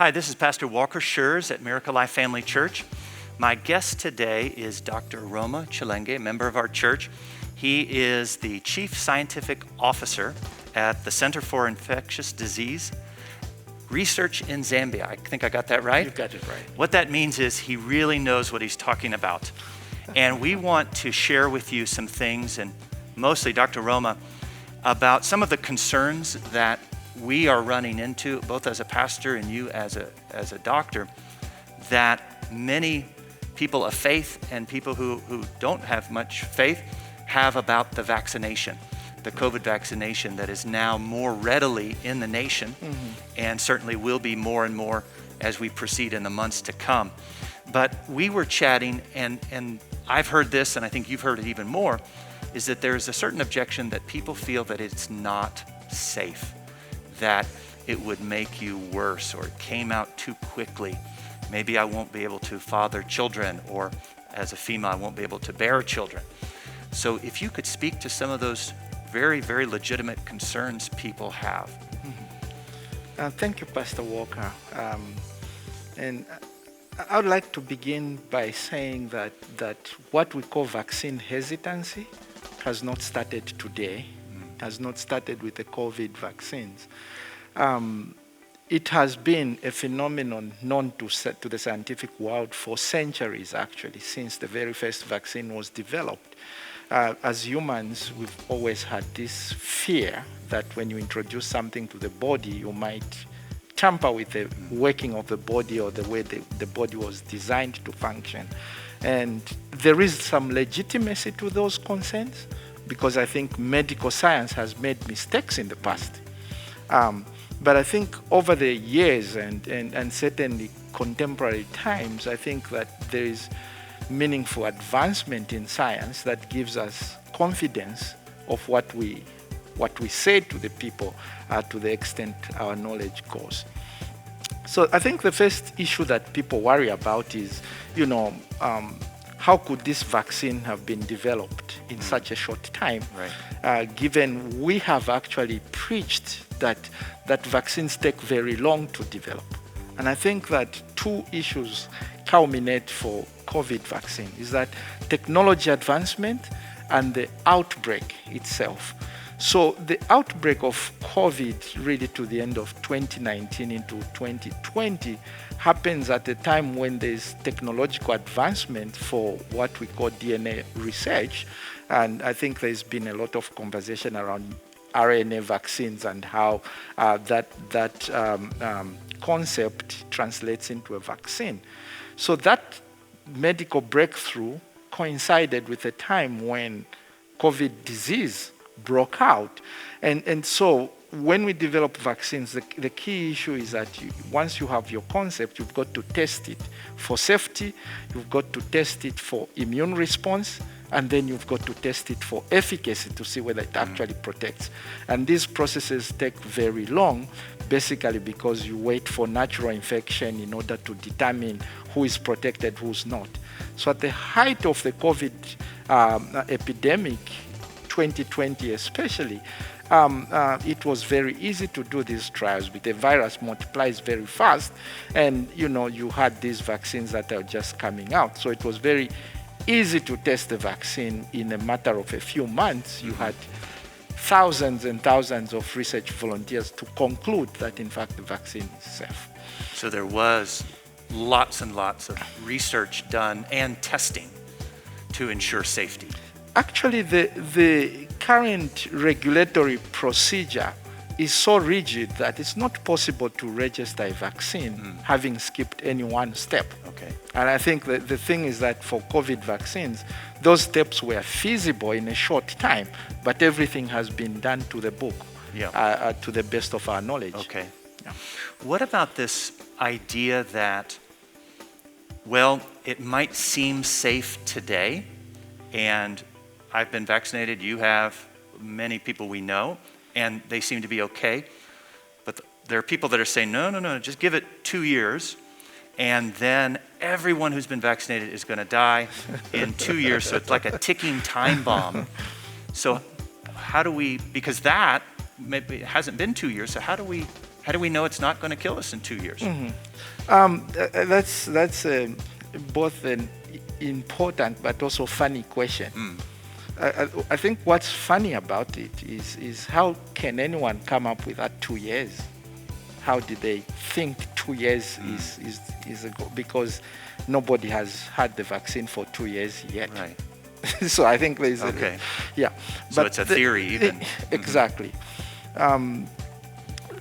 Hi, this is Pastor Walker at Miracle Life Family Church. My guest today is Dr. Roma Chilenge, a member of our church. He is the Chief Scientific Officer at the Center for Infectious Disease Research in Zambia. I think I got that right? You got it right. What that means is he really knows what he's talking about. And we want to share with you some things, and mostly Dr. Roma, about some of the concerns that we are running into, both as a pastor and you as a doctor, that many people of faith and people who don't have much faith have about the vaccination, the COVID vaccination that is now more readily in the nation, and certainly will be more and more as we proceed in the months to come. But we were chatting, and I've heard this, and I think you've heard it even more, is that there's a certain objection that people feel that it's not safe, that it would make you worse, or it came out too quickly. Maybe I won't be able to father children, or as a female, I won't be able to bear children. So if you could speak to some of those very, very legitimate concerns people have. Thank you, Pastor Walker. And I would like to begin by saying that what we call vaccine hesitancy has not started today, has not started with the COVID vaccines. It has been a phenomenon known to the scientific world for centuries, actually, since the very first vaccine was developed. As humans, we've always had this fear that when you introduce something to the body, you might tamper with the working of the body or the way the body was designed to function. And there is some legitimacy to those concerns, because I think medical science has made mistakes in the past. But I think over the years and certainly contemporary times, I think that there is meaningful advancement in science that gives us confidence of what we say to the people to the extent our knowledge goes. So I think the first issue that people worry about is, how could this vaccine have been developed in such a short time, given we have actually preached that vaccines take very long to develop. And I think that two issues culminate for COVID vaccine is that technology advancement and the outbreak itself. So the outbreak of COVID really to the end of 2019 into 2020 happens at a time when there's technological advancement for what we call DNA research. And I think there's been a lot of conversation around RNA vaccines and how that concept translates into a vaccine. So that medical breakthrough coincided with a time when COVID disease broke out. And so when we develop vaccines, the key issue is that once you have your concept, you've got to test it for safety, you've got to test it for immune response, and then you've got to test it for efficacy to see whether it actually protects. And these processes take very long, basically because you wait for natural infection in order to determine who is protected, who's not. So at the height of the COVID epidemic, 2020 especially, it was very easy to do these trials, but the virus multiplies very fast, and you had these vaccines that are just coming out. So it was very easy to test the vaccine in a matter of a few months. You had thousands and thousands of research volunteers to conclude that in fact the vaccine is safe. So there was lots and lots of research done and testing to ensure safety. Actually, the current regulatory procedure is so rigid that it's not possible to register a vaccine having skipped any one step. Okay. And I think that the thing is that for COVID vaccines, those steps were feasible in a short time, but everything has been done to the book, to the best of our knowledge. Okay. Yeah. What about this idea that, well, it might seem safe today, and I've been vaccinated, you have, many people we know, and they seem to be okay. But there are people that are saying, no, just give it 2 years, and then everyone who's been vaccinated is going to die in 2 years. So it's like a ticking time bomb. So how do we, because that maybe it hasn't been 2 years, so how do we How do we know it's not going to kill us in 2 years? That's both an important but also funny question. I think what's funny about it is how can anyone come up with that 2 years? How did they think 2 years is ago? Because nobody has had the vaccine for 2 years yet. Right. So I think there's okay. Yeah. So it's a theory even. Exactly.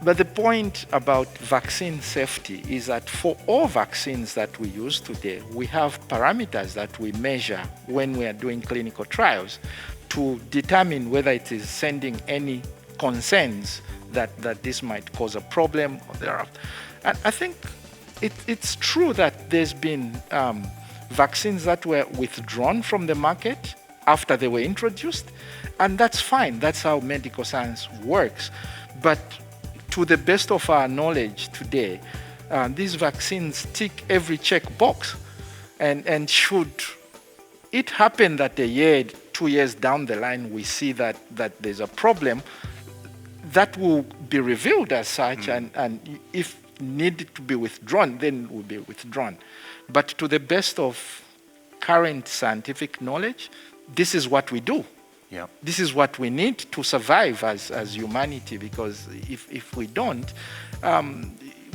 But the point about vaccine safety is that for all vaccines that we use today, we have parameters that we measure when we are doing clinical trials to determine whether it is sending any concerns that this might cause a problem or thereafter. And I think it's true that there's been vaccines that were withdrawn from the market after they were introduced, and that's fine. That's how medical science works. But to the best of our knowledge today, these vaccines tick every check box. And should it happen that a year, 2 years down the line, we see that there's a problem, that will be revealed as such, and if needed to be withdrawn, then it will be withdrawn. But to the best of current scientific knowledge, this is what we do. Yeah. This is what we need to survive as humanity, because if we don't,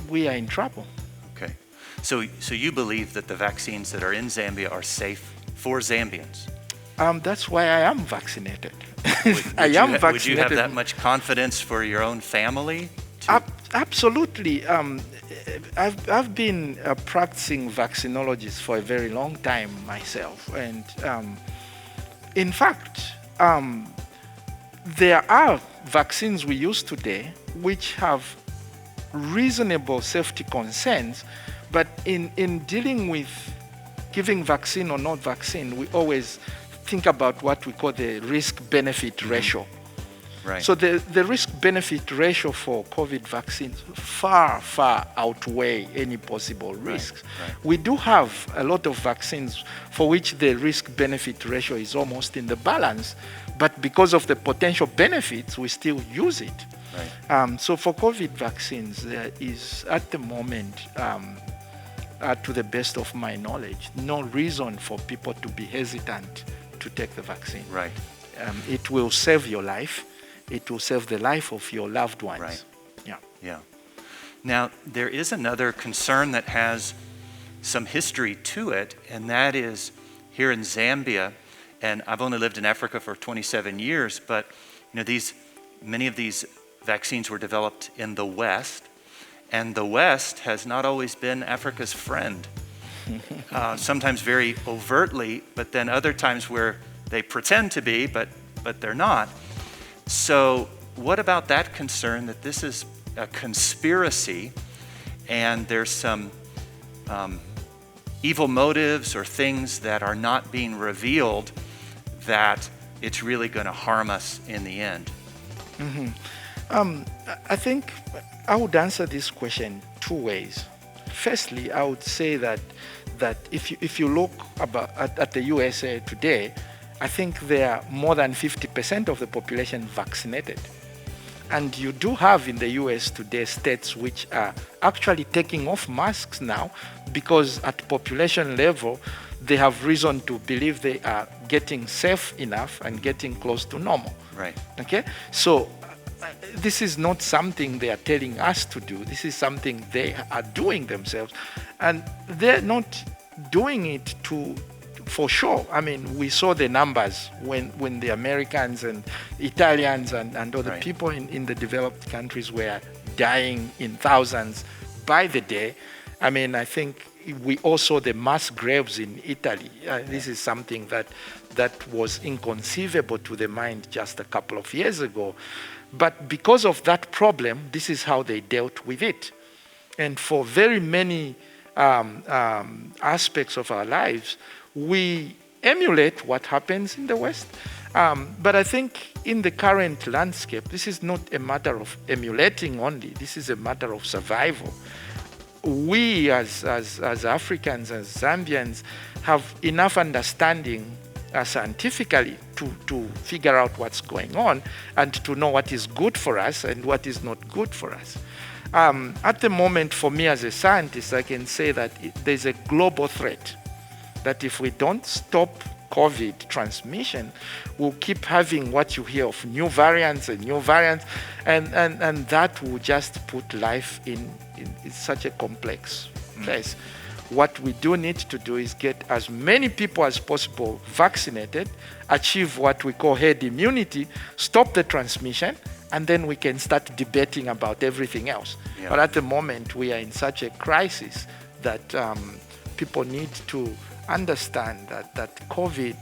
we are in trouble. Okay. So you believe that the vaccines that are in Zambia are safe for Zambians? That's why I am vaccinated. Vaccinated. Would you have that much confidence for your own family? Absolutely. I've been a practicing vaccinologist for a very long time myself, and in fact, there are vaccines we use today which have reasonable safety concerns, but in dealing with giving vaccine or not vaccine, we always think about what we call the risk-benefit ratio. Right. So the risk-benefit ratio for COVID vaccines far, far outweigh any possible risks. Right. We do have a lot of vaccines for which the risk-benefit ratio is almost in the balance, but because of the potential benefits, we still use it. Right. So for COVID vaccines, there is at the moment, to the best of my knowledge, no reason for people to be hesitant to take the vaccine. Right. It will save your life. It will save the life of your loved ones. Right. Yeah. Yeah. Now, there is another concern that has some history to it, and that is here in Zambia, and I've only lived in Africa for 27 years, but many of these vaccines were developed in the West, and the West has not always been Africa's friend. Sometimes very overtly, but then other times where they pretend to be, but they're not. So what about that concern that this is a conspiracy and there's some evil motives or things that are not being revealed, that it's really going to harm us in the end? I think I would answer this question two ways. Firstly, I would say that if you look at the USA today, I think there are more than 50% of the population vaccinated. And you do have in the US today states which are actually taking off masks now, because at population level, they have reason to believe they are getting safe enough and getting close to normal. Right. Okay? So this is not something they are telling us to do. This is something they are doing themselves. And they're not doing it for sure. I mean, we saw the numbers when the Americans and Italians and other Right. people in the developed countries were dying in thousands by the day. I mean, I think we also the mass graves in Italy. This is something that was inconceivable to the mind just a couple of years ago. But because of that problem, this is how they dealt with it. And for very many aspects of our lives, we emulate what happens in the West. But I think in the current landscape, this is not a matter of emulating only. This is a matter of survival. We as Africans, as Zambians, have enough understanding scientifically to figure out what's going on and to know what is good for us and what is not good for us. At the moment, for me as a scientist, I can say that there's a global threat that if we don't stop COVID transmission, we'll keep having what you hear of new variants, and that will just put life in such a complex place. What we do need to do is get as many people as possible vaccinated, achieve what we call herd immunity, stop the transmission, and then we can start debating about everything else. Yeah. But at the moment, we are in such a crisis that people need to understand that COVID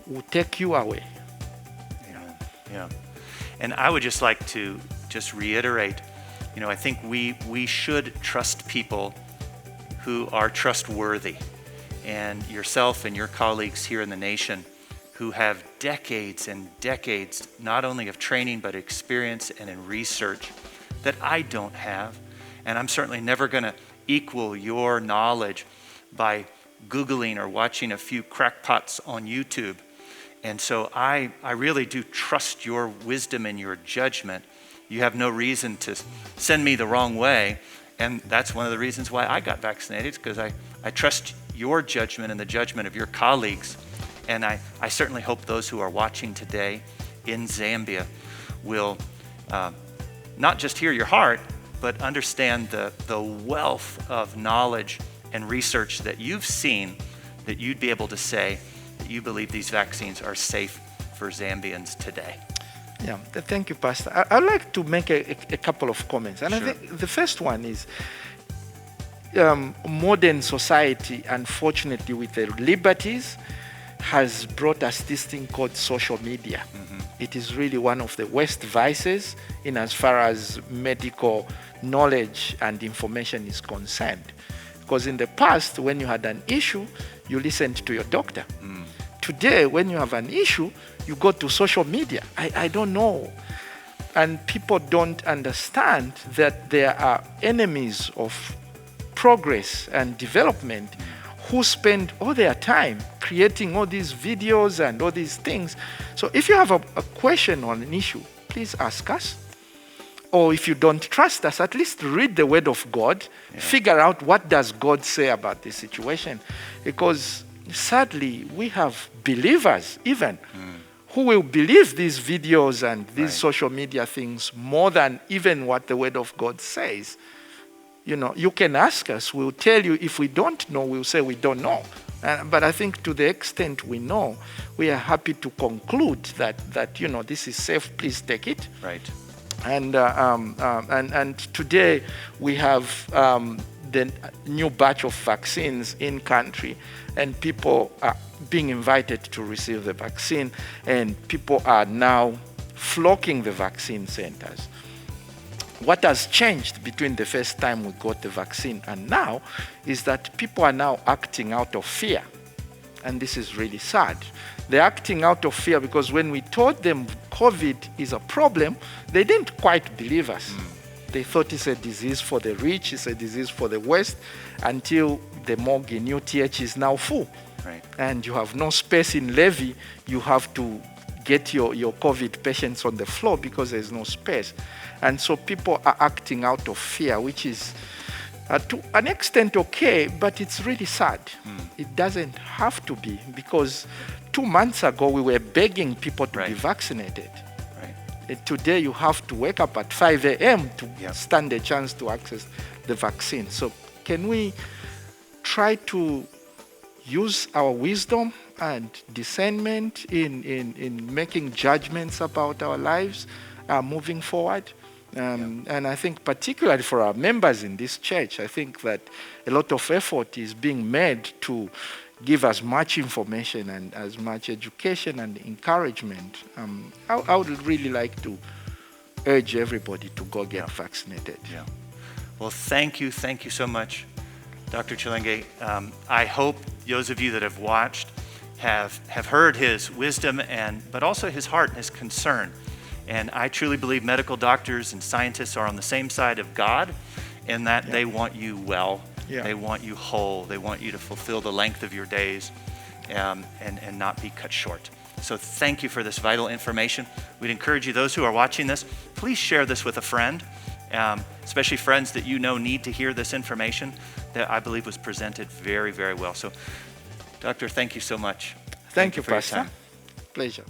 will take you away. Yeah. And I would just like to reiterate, I think we should trust people who are trustworthy. And yourself and your colleagues here in the nation who have decades and decades, not only of training, but experience and in research that I don't have. And I'm certainly never going to equal your knowledge by Googling or watching a few crackpots on YouTube. And so I really do trust your wisdom and your judgment. You have no reason to send me the wrong way. And that's one of the reasons why I got vaccinated, because I trust your judgment and the judgment of your colleagues. And I certainly hope those who are watching today in Zambia will not just hear your heart, but understand the wealth of knowledge and research that you've seen, that you'd be able to say that you believe these vaccines are safe for Zambians today. Yeah, thank you, Pastor. I'd like to make a couple of comments. And Sure. I think the first one is modern society, unfortunately, with the liberties, has brought us this thing called social media. Mm-hmm. It is really one of the worst vices in as far as medical knowledge and information is concerned. Because in the past, when you had an issue, you listened to your doctor. Today, when you have an issue, you go to social media. I don't know. And people don't understand that there are enemies of progress and development who spend all their time creating all these videos and all these things. So if you have a question on an issue, please ask us. Or if you don't trust us, at least read the Word of God, figure out what does God say about this situation. Because sadly, we have believers even who will believe these videos and these social media things more than even what the Word of God says. You can ask us, we'll tell you. If we don't know, we'll say we don't know. But I think to the extent we know, we are happy to conclude that this is safe, please take it. Right. And today we have the new batch of vaccines in country, and people are being invited to receive the vaccine, and people are now flocking the vaccine centers. What has changed between the first time we got the vaccine and now is that people are now acting out of fear. And this is really sad. They're acting out of fear because when we told them COVID is a problem, they didn't quite believe us. They thought it's a disease for the rich, it's a disease for the West, until the morgue in UTH is now full. Right. And you have no space in Levy. You have to get your COVID patients on the floor because there's no space. And so people are acting out of fear, which is to an extent okay, but it's really sad. It doesn't have to be, because 2 months ago we were begging people to be vaccinated. Right. Today you have to wake up at 5 a.m. to stand a chance to access the vaccine. So can we try to use our wisdom and discernment in making judgments about our lives moving forward? And I think particularly for our members in this church, I think that a lot of effort is being made to give as much information and as much education and encouragement. I would really like to urge everybody to go get vaccinated. Yeah. Well, thank you so much, Dr. Chilenge. I hope those of you that have watched have heard his wisdom but also his heart and his concern. And I truly believe medical doctors and scientists are on the same side of God, in that they want you well. They want you whole. They want you to fulfill the length of your days. and not be cut short. So thank you for this vital information. We'd encourage you, those who are watching this, please share this with a friend, especially friends that you know need to hear this information that I believe was presented very, very well. So, Doctor, thank you so much. Thank you, for your Pastor. time. Pleasure.